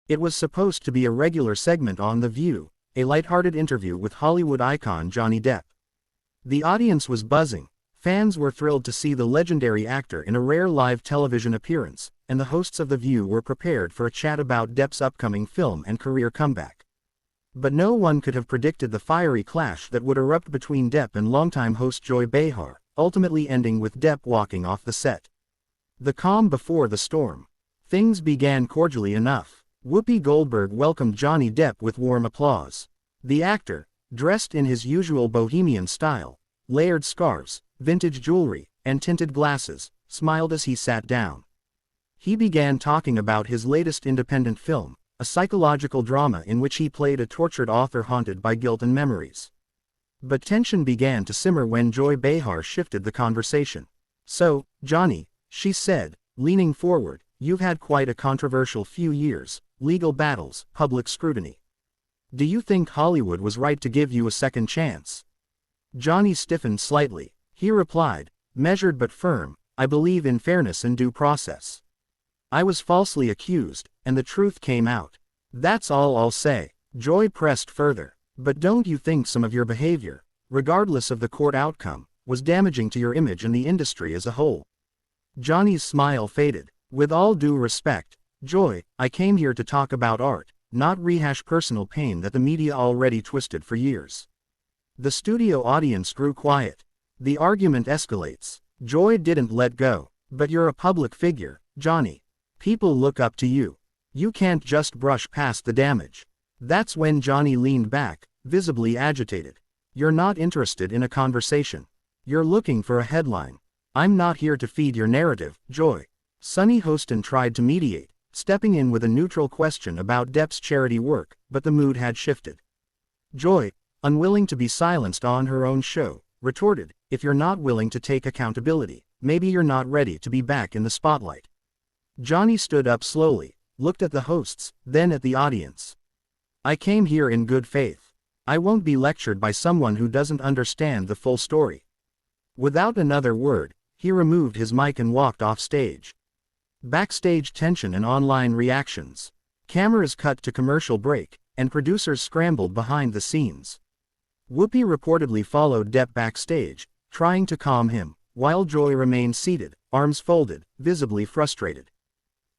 It was supposed to be a regular segment on The View, a lighthearted interview with Hollywood icon Johnny Depp. The audience was buzzing. Fans were thrilled to see the legendary actor in a rare live television appearance, and the hosts of The View were prepared for a chat about Depp's upcoming film and career comeback. But no one could have predicted the fiery clash that would erupt between Depp and longtime host Joy Behar, ultimately ending with Depp walking off the set. The calm before the storm. Things began cordially enough. Whoopi Goldberg welcomed Johnny Depp with warm applause. The actor, dressed in his usual bohemian style, layered scarves, vintage jewelry, and tinted glasses, smiled as he sat down. He began talking about his latest independent film, a psychological drama in which he played a tortured author haunted by guilt and memories. But tension began to simmer when Joy Behar shifted the conversation. "So, Johnny," she said, leaning forward, "you've had quite a controversial few years, legal battles, public scrutiny. Do you think Hollywood was right to give you a second chance?" Johnny stiffened slightly. He replied, measured but firm, "I believe in fairness and due process. I was falsely accused, and the truth came out. That's all I'll say." Joy pressed further. "But don't you think some of your behavior, regardless of the court outcome, was damaging to your image and the industry as a whole?" Johnny's smile faded. "With all due respect, Joy, I came here to talk about art, not rehash personal pain that the media already twisted for years." The studio audience grew quiet. The argument escalates. Joy didn't let go. "But you're a public figure, Johnny. People look up to you. You can't just brush past the damage." That's when Johnny leaned back, visibly agitated. "You're not interested in a conversation. You're looking for a headline. I'm not here to feed your narrative, Joy." Sunny Hostin tried to mediate, stepping in with a neutral question about Depp's charity work, but the mood had shifted. Joy, unwilling to be silenced on her own show, retorted, "If you're not willing to take accountability, maybe you're not ready to be back in the spotlight." Johnny stood up slowly, looked at the hosts, then at the audience. "I came here in good faith. I won't be lectured by someone who doesn't understand the full story." Without another word, he removed his mic and walked off stage. Backstage tension and online reactions. Cameras cut to commercial break, and producers scrambled behind the scenes. Whoopi reportedly followed Depp backstage, trying to calm him, while Joy remained seated, arms folded, visibly frustrated.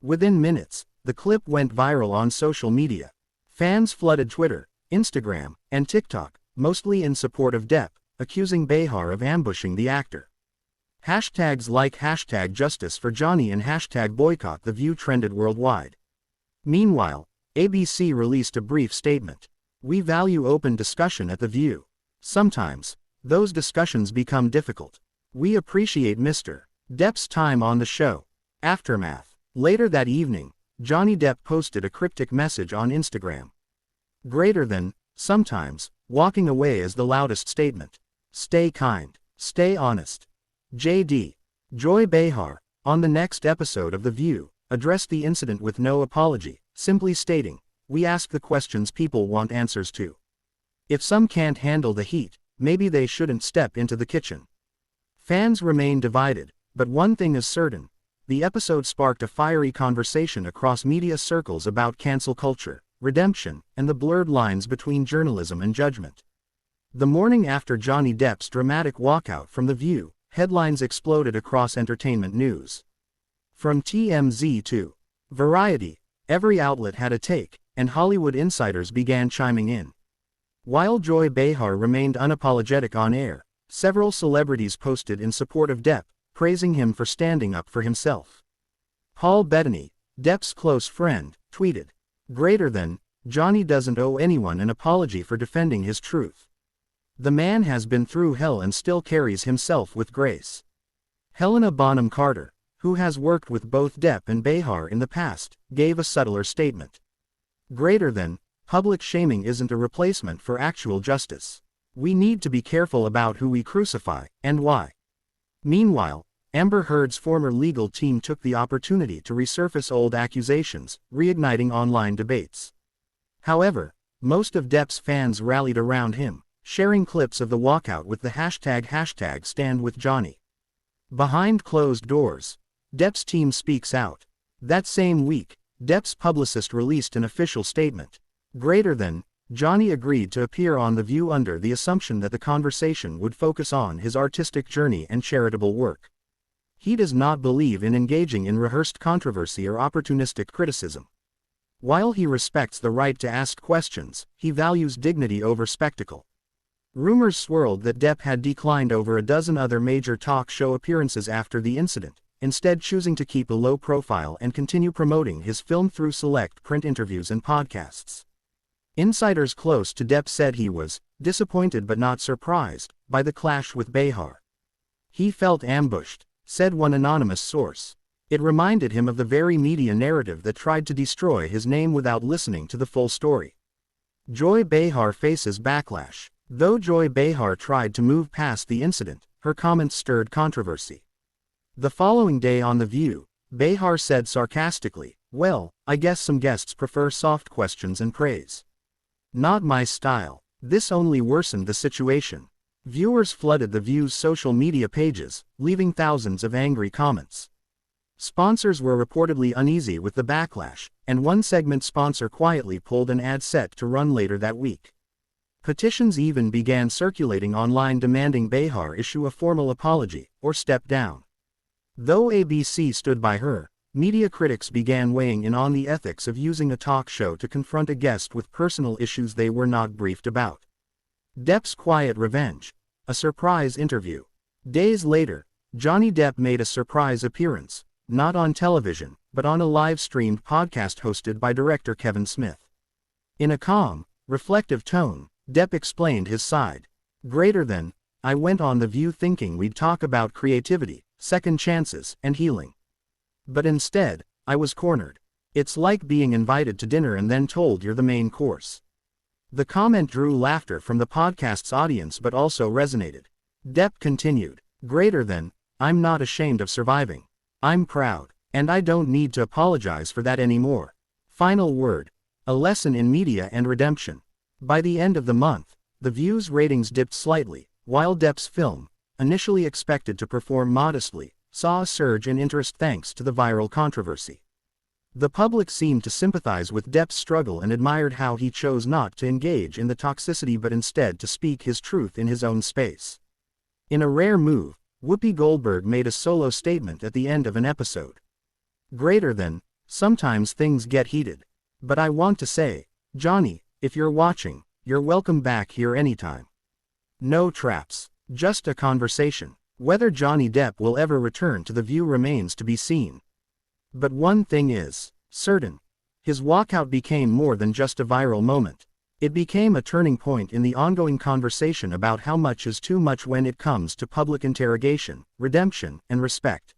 Within minutes, the clip went viral on social media. Fans flooded Twitter, Instagram, and TikTok, mostly in support of Depp, accusing Behar of ambushing the actor. Hashtags like #Justice for Johnny and #Boycott The View trended worldwide. Meanwhile, ABC released a brief statement. "We value open discussion at The View. Sometimes, those discussions become difficult. We appreciate Mr. Depp's time on the show." Aftermath. Later that evening, Johnny Depp posted a cryptic message on Instagram. Greater than, sometimes, walking away is the loudest statement. Stay kind. Stay honest. J.D. Joy Behar, on the next episode of The View, addressed the incident with no apology, simply stating, "We ask the questions people want answers to. If some can't handle the heat, maybe they shouldn't step into the kitchen." Fans remain divided, but one thing is certain. The episode sparked a fiery conversation across media circles about cancel culture, redemption, and the blurred lines between journalism and judgment. The morning after Johnny Depp's dramatic walkout from The View, headlines exploded across entertainment news. From TMZ to Variety, every outlet had a take, and Hollywood insiders began chiming in. While Joy Behar remained unapologetic on air, several celebrities posted in support of Depp, praising him for standing up for himself. Paul Bettany, Depp's close friend, tweeted, "Greater than, Johnny doesn't owe anyone an apology for defending his truth. The man has been through hell and still carries himself with grace." Helena Bonham Carter, who has worked with both Depp and Behar in the past, gave a subtler statement. "Greater than, public shaming isn't a replacement for actual justice. We need to be careful about who we crucify, and why." Meanwhile, Amber Heard's former legal team took the opportunity to resurface old accusations, reigniting online debates. However, most of Depp's fans rallied around him, sharing clips of the walkout with the #StandWithJohnny. Behind closed doors, Depp's team speaks out. That same week, Depp's publicist released an official statement. Greater than, Johnny agreed to appear on The View under the assumption that the conversation would focus on his artistic journey and charitable work. He does not believe in engaging in rehearsed controversy or opportunistic criticism. While he respects the right to ask questions, he values dignity over spectacle. Rumors swirled that Depp had declined over a dozen other major talk show appearances after the incident, instead choosing to keep a low profile and continue promoting his film through select print interviews and podcasts. Insiders close to Depp said he was disappointed but not surprised by the clash with Behar. He felt ambushed, said one anonymous source. It reminded him of the very media narrative that tried to destroy his name without listening to the full story. Joy Behar faces backlash. Though Joy Behar tried to move past the incident, her comments stirred controversy. The following day on The View, Behar said sarcastically, "Well, I guess some guests prefer soft questions and praise. Not my style." This only worsened the situation. Viewers flooded The View's social media pages, leaving thousands of angry comments. Sponsors were reportedly uneasy with the backlash, and one segment sponsor quietly pulled an ad set to run later that week. Petitions even began circulating online demanding Behar issue a formal apology, or step down. Though ABC stood by her, media critics began weighing in on the ethics of using a talk show to confront a guest with personal issues they were not briefed about. Depp's quiet revenge. A surprise interview. Days later, Johnny Depp made a surprise appearance, not on television, but on a live-streamed podcast hosted by director Kevin Smith. In a calm, reflective tone, Depp explained his side. Greater than, I went on The View thinking we'd talk about creativity, second chances, and healing. But instead, I was cornered. It's like being invited to dinner and then told you're the main course. The comment drew laughter from the podcast's audience but also resonated. Depp continued, Greater than, I'm not ashamed of surviving. I'm proud, and I don't need to apologize for that anymore. Final word. A lesson in media and redemption. By the end of the month, The View's ratings dipped slightly, while Depp's film, initially expected to perform modestly, saw a surge in interest thanks to the viral controversy. The public seemed to sympathize with Depp's struggle and admired how he chose not to engage in the toxicity but instead to speak his truth in his own space. In a rare move, Whoopi Goldberg made a solo statement at the end of an episode. Greater than, sometimes things get heated. But I want to say, Johnny, if you're watching, you're welcome back here anytime. No traps, just a conversation. Whether Johnny Depp will ever return to The View remains to be seen. But one thing is certain. His walkout became more than just a viral moment. It became a turning point in the ongoing conversation about how much is too much when it comes to public interrogation, redemption, and respect.